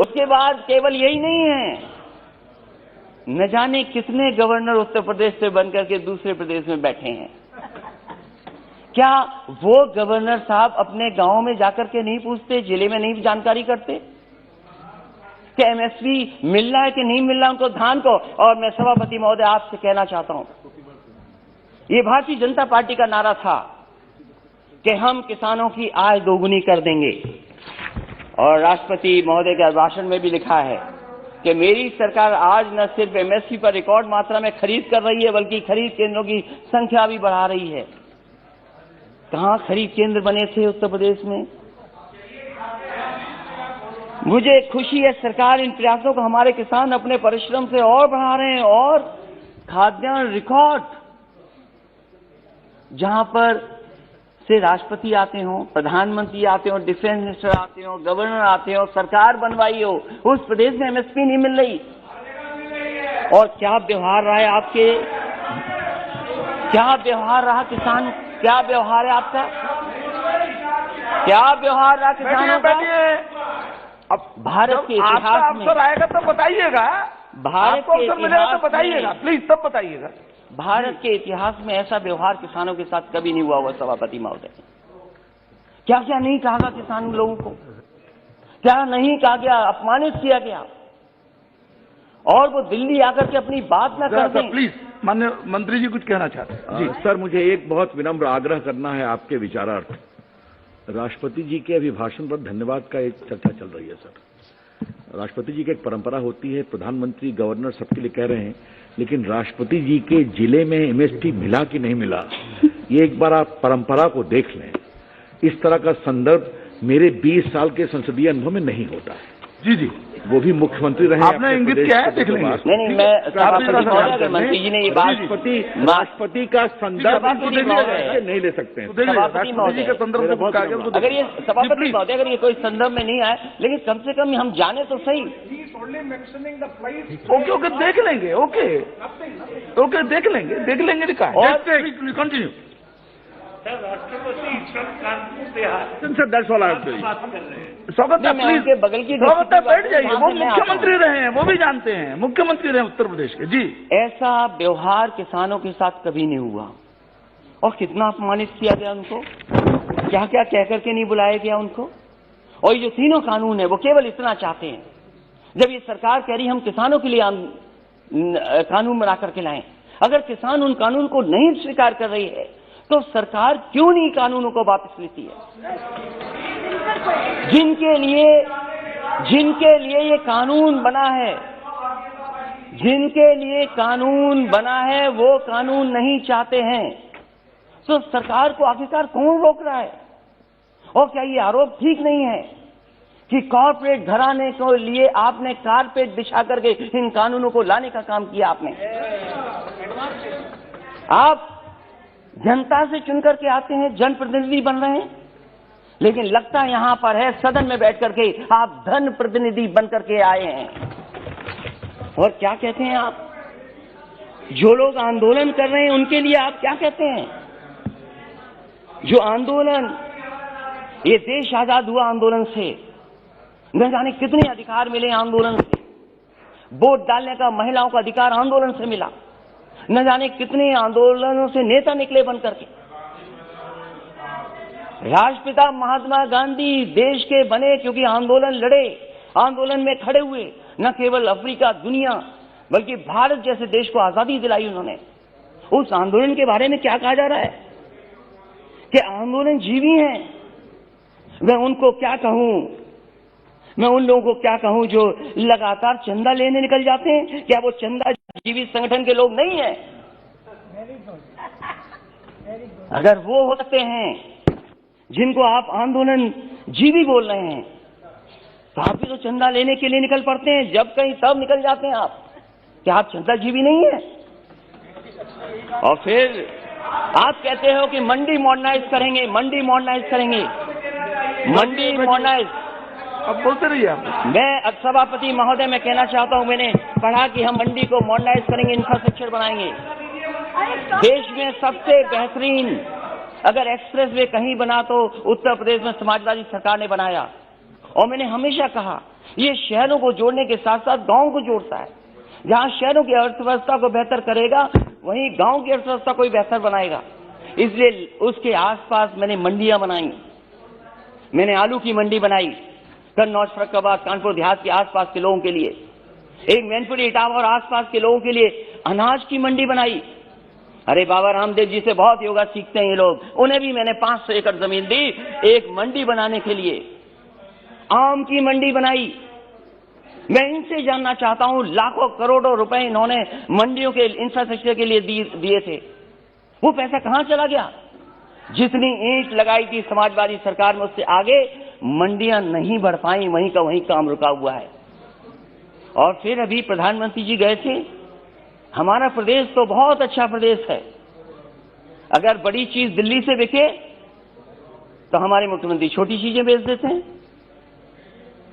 उसके बाद केवल यही नहीं है, न जाने कितने गवर्नर उत्तर प्रदेश से बनकर के दूसरे प्रदेश में बैठे हैं। क्या वो गवर्नर साहब अपने गांव में जाकर के नहीं पूछते, जिले में नहीं जानकारी करते कि एमएसपी मिल रहा है कि नहीं मिल रहा उनको धान को? और मैं सभापति महोदय आपसे कहना चाहता हूं, ये भारतीय जनता पार्टी का नारा था कि हम किसानों की आय दोगुनी कर देंगे, और राष्ट्रपति महोदय के भाषण में भी लिखा है कि मेरी सरकार आज न सिर्फ एमएसपी पर रिकॉर्ड मात्रा में खरीद कर रही है, बल्कि खरीद केंद्रों की संख्या भी बढ़ा रही है। कहां खरीद केंद्र बने थे उत्तर प्रदेश में? मुझे खुशी है सरकार इन प्रयासों को, हमारे किसान अपने परिश्रम से और बढ़ा रहे हैं, और खाद्यान्न रिकॉर्ड, जहां पर से राष्ट्रपति आते हो, प्रधानमंत्री आते हो, डिफेंस मिनिस्टर आते हो, गवर्नर आते हो, सरकार बनवाई हो, उस प्रदेश में एमएसपी नहीं मिल रही। और क्या व्यवहार रहा है आपके, क्या व्यवहार रहा किसान, क्या व्यवहार है आपका, क्या व्यवहार रहा किसानों का? अब भारत के इतिहास में अवसर आएगा तो बताइएगा, भारत के अवसर मिलेगा तो बताइएगा, प्लीज तब बताइएगा। भारत के इतिहास में ऐसा व्यवहार किसानों के साथ कभी नहीं हुआ हुआ सभापति महोदय। क्या क्या नहीं कहा गया किसान लोगों को, क्या नहीं कहा गया, अपमानित किया गया, और वो दिल्ली आकर के अपनी बात न कर दें। प्लीज माननीय मंत्री जी कुछ कहना चाहते हैं? जी सर, मुझे एक बहुत विनम्र आग्रह करना है आपके विचारार्थ। राष्ट्रपति जी के अभिभाषण पर धन्यवाद का एक चर्चा चल रही है सर। राष्ट्रपति जी की एक परंपरा होती है, प्रधानमंत्री गवर्नर सबके लिए कह रहे हैं, लेकिन राष्ट्रपति जी के जिले में एमएसपी मिला कि नहीं मिला, ये एक बार आप परंपरा को देख लें। इस तरह का संदर्भ मेरे 20 साल के संसदीय अनुभव में नहीं होता है। जी जी, वो भी मुख्यमंत्री रहे। आपने इंगित किया है, देख लेंगे। नहीं, मैं मंत्री जी ने ये बात, राष्ट्रपति का संदर्भ नहीं ले सकते हैं। सभापति महोदय का संदर्भ, अगर ये सभापति महोदय अगर ये कोई संदर्भ में नहीं आए, लेकिन कम से कम हम जाने तो सही। ओके ओके, देख लेंगे, ओके ओके, देख लेंगे लिखा है। और continue sir, that's all I have to say. स्वागत है, प्लीज बगल की बैठ जाइए। वो मुख्यमंत्री रहे हैं, वो भी जानते हैं, मुख्यमंत्री रहे उत्तर प्रदेश के। जी, ऐसा व्यवहार किसानों के साथ कभी नहीं हुआ, और कितना अपमानित किया गया उनको, क्या क्या कह करके नहीं बुलाया गया उनको। और ये जो तीनों कानून है वो केवल इतना चाहते हैं, जब ये सरकार कह रही हम किसानों के लिए कानून बना करके लाएं, अगर किसान उन कानून को नहीं स्वीकार कर रही है तो सरकार क्यों नहीं कानूनों को वापस लेती है? जिनके लिए ये कानून बना है, जिनके लिए कानून बना है, वो कानून नहीं चाहते हैं, तो सरकार को आखिरकार कौन रोक रहा है? और क्या ये आरोप ठीक नहीं है कि कॉर्पोरेट घराने के लिए आपने कारपेट बिछा करके इन कानूनों को लाने का काम किया? आपने, आप जनता से चुनकर के आते हैं, जनप्रतिनिधि बन रहे हैं, लेकिन लगता यहां पर है सदन में बैठ करके आप धन प्रतिनिधि बन करके आए हैं। और क्या कहते हैं आप? जो लोग आंदोलन कर रहे हैं उनके लिए आप क्या कहते हैं? जो आंदोलन, ये देश आजाद हुआ आंदोलन से, न जाने कितने अधिकार मिले आंदोलन से, वोट डालने का महिलाओं का अधिकार आंदोलन से मिला, न जाने कितने आंदोलनों से नेता निकले बन करके। राष्ट्रपिता महात्मा गांधी देश के बने क्योंकि आंदोलन लड़े, आंदोलन में खड़े हुए, न केवल अफ्रीका, दुनिया, बल्कि भारत जैसे देश को आजादी दिलाई उन्होंने। उस आंदोलन के बारे में क्या कहा जा रहा है कि आंदोलन जीवी हैं। मैं उनको क्या कहूं, मैं उन लोगों को क्या कहूं जो लगातार चंदा लेने निकल जाते हैं? क्या वो चंदा जीवी संगठन के लोग नहीं हैं? अगर वो होते हैं जिनको आप आंदोलन जीवी बोल रहे हैं, तो आप भी तो चंदा लेने के लिए निकल पड़ते हैं, जब कहीं तब निकल जाते हैं आप। क्या आप चंदा जीवी नहीं है? और फिर आप कहते हो कि मंडी मॉडर्नाइज करेंगे, मंडी मॉडर्नाइज करेंगे, मंडी मॉडर्नाइज। अब बोलते रहिए आप। मैं सभापति महोदय मैं कहना चाहता हूं, मैंने पढ़ा कि हम मंडी को मॉडर्नाइज करेंगे, इंफ्रास्ट्रक्चर बनाएंगे। देश में सबसे बेहतरीन अगर एक्सप्रेस वे कहीं बना तो उत्तर प्रदेश में समाजवादी सरकार ने बनाया। और मैंने हमेशा कहा ये शहरों को जोड़ने के साथ साथ गांवों को जोड़ता है। जहां शहरों की अर्थव्यवस्था को बेहतर करेगा, वहीं गांव की अर्थव्यवस्था को भी बेहतर बनाएगा। इसलिए उसके आसपास मैंने मंडियां बनाई। मैंने आलू की मंडी बनाई कन्नौज, फर्रुखाबाद, कानपुर देहात के आसपास के लोगों के लिए। एक मैनपुरी, इटावा और आसपास के लोगों के लिए अनाज की मंडी बनाई। अरे बाबा रामदेव जी से बहुत योगा सीखते हैं ये लोग। उन्हें भी मैंने 500 एकड़ जमीन दी एक मंडी बनाने के लिए। आम की मंडी बनाई। मैं इनसे जानना चाहता हूं, लाखों करोड़ों रुपए इन्होंने मंडियों के इंफ्रास्ट्रक्चर के लिए दिए थे, वो पैसा कहां चला गया? जितनी ईंट लगाई थी समाजवादी सरकार में, उससे आगे मंडियां नहीं बढ़ पाई, वहीं का वहीं काम रुका हुआ है। और फिर अभी प्रधानमंत्री जी गए थे। हमारा प्रदेश तो बहुत अच्छा प्रदेश है। अगर बड़ी चीज दिल्ली से बिके तो हमारे मुख्यमंत्री छोटी चीजें बेच देते हैं।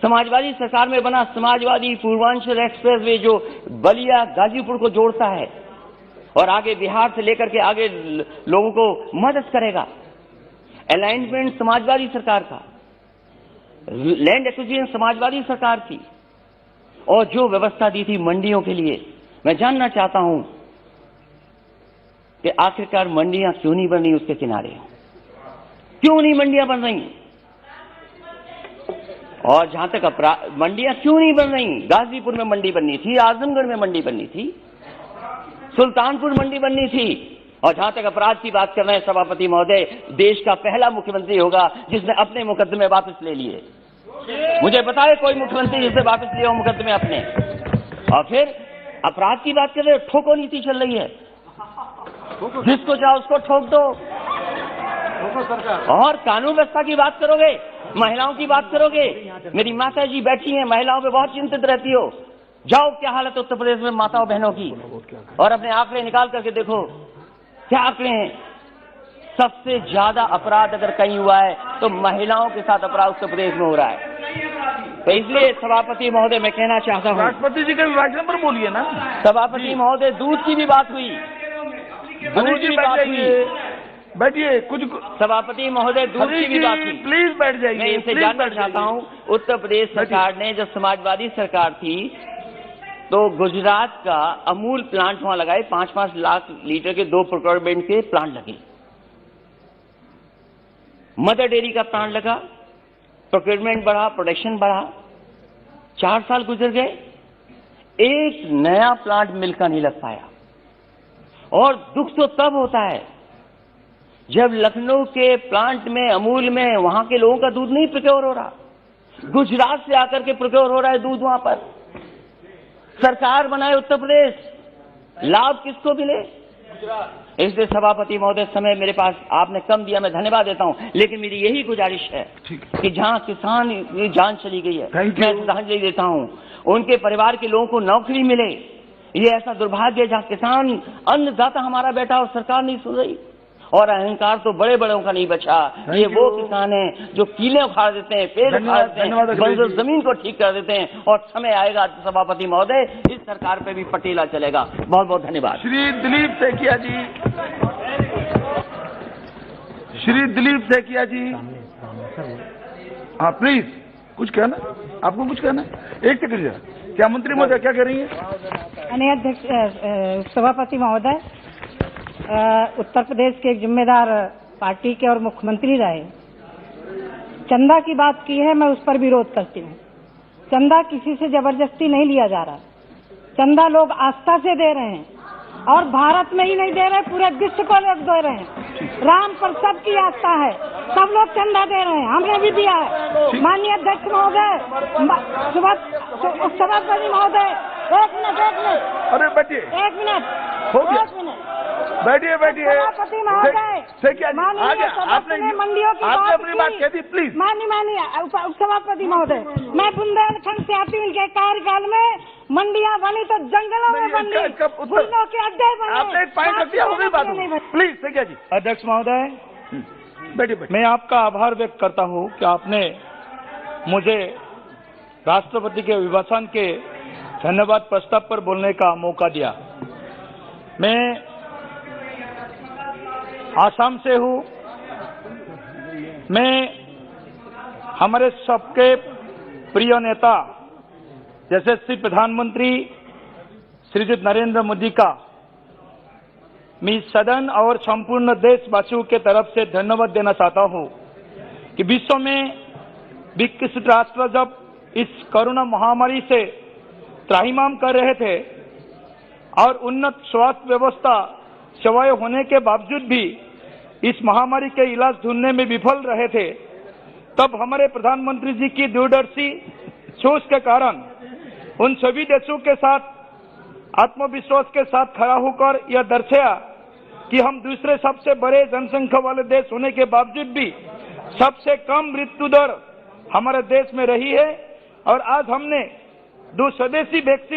समाजवादी सरकार में बना समाजवादी पूर्वांचल एक्सप्रेस वे जो बलिया गाजीपुर को जोड़ता है और आगे बिहार से लेकर के आगे लोगों को मदद करेगा। अलाइनमेंट समाजवादी सरकार का, लैंड एक्विजिशन समाजवादी सरकार की, और जो व्यवस्था दी थी मंडियों के लिए। मैं जानना चाहता हूं कि आखिरकार मंडियां क्यों नहीं बन रही उसके किनारे? क्यों नहीं मंडियां बन रही? और जहां तक मंडियां क्यों नहीं बन रही? गाजीपुर में मंडी बननी थी, आजमगढ़ में मंडी बननी थी, सुल्तानपुर मंडी बननी थी। और जहां तक अपराध की बात कर रहे हैं सभापति महोदय, देश का पहला मुख्यमंत्री होगा जिसने अपने मुकदमे वापस ले लिए। मुझे बताए कोई मुख्यमंत्री जिसने वापस लिए हो मुकदमे अपने। और फिर अपराध की बात कर रहे हो, ठोको नीति चल रही है, जिसको चाहो उसको ठोक दो। और कानून व्यवस्था की बात करोगे, महिलाओं की बात करोगे। मेरी माता जी बैठी हैं, महिलाओं पे बहुत चिंतित रहती हो। जाओ क्या हालत उत्तर प्रदेश में माताओं बहनों की, और अपने आंकड़े निकाल करके देखो क्या आंकड़े हैं। सबसे ज्यादा अपराध अगर कहीं हुआ है तो महिलाओं के साथ अपराध उत्तर प्रदेश में हो रहा है। तो इसलिए सभापति महोदय मैं कहना चाहता हूँ, राष्ट्रपति जी के अभिभाषण पर बोलिए ना। सभापति महोदय, दूध की भी बात हुई, दूध की बात हुई। बैठिए। कुछ सभापति महोदय, दूध की भी बात हुई। प्लीज बैठ जाइए। मैं इनसे जानना चाहता हूँ, उत्तर प्रदेश सरकार ने जब समाजवादी सरकार थी तो गुजरात का अमूल प्लांट वहां लगाए, 5-5 लाख लीटर के 2 प्रोक्योरमेंट के प्लांट लगे। मदर डेयरी का प्लांट लगा, प्रोक्योरमेंट बढ़ा, प्रोडक्शन बढ़ा। 4 साल गुजर गए, एक नया प्लांट मिल का नहीं लग पाया। और दुख तो तब होता है जब लखनऊ के प्लांट में, अमूल में, वहां के लोगों का दूध नहीं प्रोक्योर हो रहा, गुजरात से आकर के प्रोक्योर हो रहा है दूध। वहां पर सरकार बनाए उत्तर प्रदेश, लाभ किसको मिले? इसलिए सभापति महोदय, समय मेरे पास आपने कम दिया, मैं धन्यवाद देता हूं, लेकिन मेरी यही गुजारिश है कि जहां किसान की जान चली गई है, मैं श्रद्धांजलि देता हूं, उनके परिवार के लोगों को नौकरी मिले। ये ऐसा दुर्भाग्य है जहां किसान अन्नदाता हमारा बैठा और सरकार नहीं सुन रही। और अहंकार तो बड़े बड़ों का नहीं बचा। ये वो किसान हैं जो कीले उखाड़ देते हैं, पेड़ उखाड़ देते हैं, बंजर जमीन को ठीक कर देते हैं। और समय आएगा सभापति महोदय, इस सरकार पे भी पटेला चलेगा। बहुत बहुत धन्यवाद। श्री दिलीप सैकिया जी, श्री दिलीप सैकिया जी, हाँ प्लीज, कुछ कहना, आपको कुछ कहना? एक सेकंड, क्या मंत्री महोदय क्या कह रही है? माननीय अध्यक्ष, सभापति महोदय, उत्तर प्रदेश के एक जिम्मेदार पार्टी के और मुख्यमंत्री रहे, चंदा की बात की है, मैं उस पर विरोध करती हूँ। चंदा किसी से जबरदस्ती नहीं लिया जा रहा, चंदा लोग आस्था से दे रहे हैं, और भारत में ही नहीं दे रहे, पूरे विश्व को लोग दे रहे हैं। राम पर सबकी आस्था है, सब लोग चंदा दे रहे हैं, हमने भी दिया है। माननीय अध्यक्ष महोदय, सभापति महोदय, एक मिनट, अरे बैठिए, एक मिनट, बैठिए बैठिए। सभापति महोदय, आपने मंडियों की अपनी बात कह दी, प्लीज। माननीय उपसभापति महोदय, मैं बुंदेलखंड से आती हूँ, इनके कार्यकाल में मंडियां बनी तो जंगलों में बनी, फूलों के अड्डे बने। आपने एक पॉइंट रख दिया, होगी बात, प्लीज। सैकिया जी। अध्यक्ष महोदय, बैठिए। मैं आपका आभार व्यक्त करता हूं कि आपने मुझे राष्ट्रपति के अभिभाषण के धन्यवाद प्रस्ताव पर बोलने का मौका दिया। मैं आसाम से हूं। मैं हमारे सबके प्रिय नेता यशस्वी प्रधानमंत्री श्रीयुत नरेंद्र मोदी का मैं सदन और संपूर्ण देशवासियों के तरफ से धन्यवाद देना चाहता हूं कि विश्व में विकसित राष्ट्र जब इस कोरोना महामारी से त्राहिमाम कर रहे थे और उन्नत स्वास्थ्य व्यवस्था सेवाएं होने के बावजूद भी इस महामारी के इलाज ढूंढने में विफल रहे थे, तब हमारे प्रधानमंत्री जी की दूरदर्शी सोच के कारण उन सभी देशों के साथ आत्मविश्वास के साथ खड़ा होकर यह दर्शाया कि हम दूसरे सबसे बड़े जनसंख्या वाले देश होने के बावजूद भी सबसे कम मृत्यु दर हमारे देश में रही है और आज हमने 2 स्वदेशी वैक्सीन